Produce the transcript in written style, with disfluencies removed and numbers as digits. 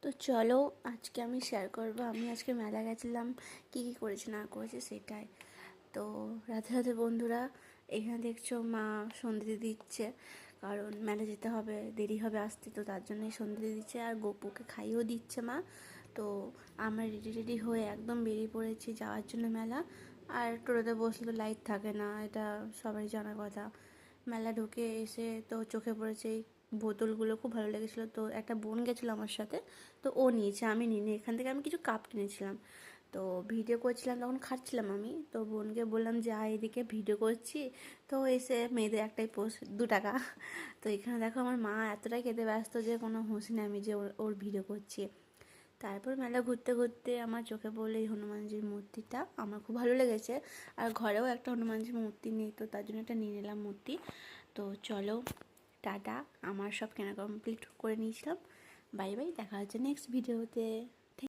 তো চলো আজকে আমি শেয়ার করবো আমি আজকে মেলা গেছিলাম, কী কী করেছি না করেছি সেটাই। তো রাধে রাধে বন্ধুরা, এখানে দেখছো মা সন্ধে দিচ্ছে, কারণ মেলা যেতে হবে, দেরি হবে আসতে, তো তার জন্যই সন্ধে দিচ্ছে আর গপুকে খাইয়েও দিচ্ছে মা। তো আমরা রেডি রেডি হয়ে একদম বেরিয়ে পড়েছি যাওয়ার জন্য মেলা। আর টোটোতে বসলে তো লাইট থাকে না, এটা সবাই জানা কথা। মেলা ঢুকে এসে তো চোখে পড়েছে এই বোতলগুলো, খুব ভালো লেগেছিলো। তো একটা বোন গেছিলো আমার সাথে, তো ও নিয়েছে, আমি নিই। এখান থেকে আমি কিছু কাপ কিনেছিলাম, তো ভিডিও করছিলাম, তখন খাচ্ছিলাম আমি। তো বোনকে বললাম যে এদিকে ভিডিও করছি, তো এসে মেয়েদের একটাই পোস্ট 2 টাকা। তো এখানে দেখো আমার মা এতটাই খেতে ব্যস্ত যে কোনো হুঁশ নেই আমি যে ওর ভিডিও করছি। তারপর মেলা ঘুরতে ঘুরতে আমার চোখে পড়লো এই হনুমানজির মূর্তিটা, আমার খুব ভালো লেগেছে। আর ঘরেও একটা হনুমানজির মূর্তি নেই, তো তার জন্য একটা নিয়ে নিলাম মূর্তি। তো চলো, টাটা। আমার সব কেনা কমপ্লিট করে নিয়েছিলাম। বাই বাই, দেখা হচ্ছে নেক্সট ভিডিওতে।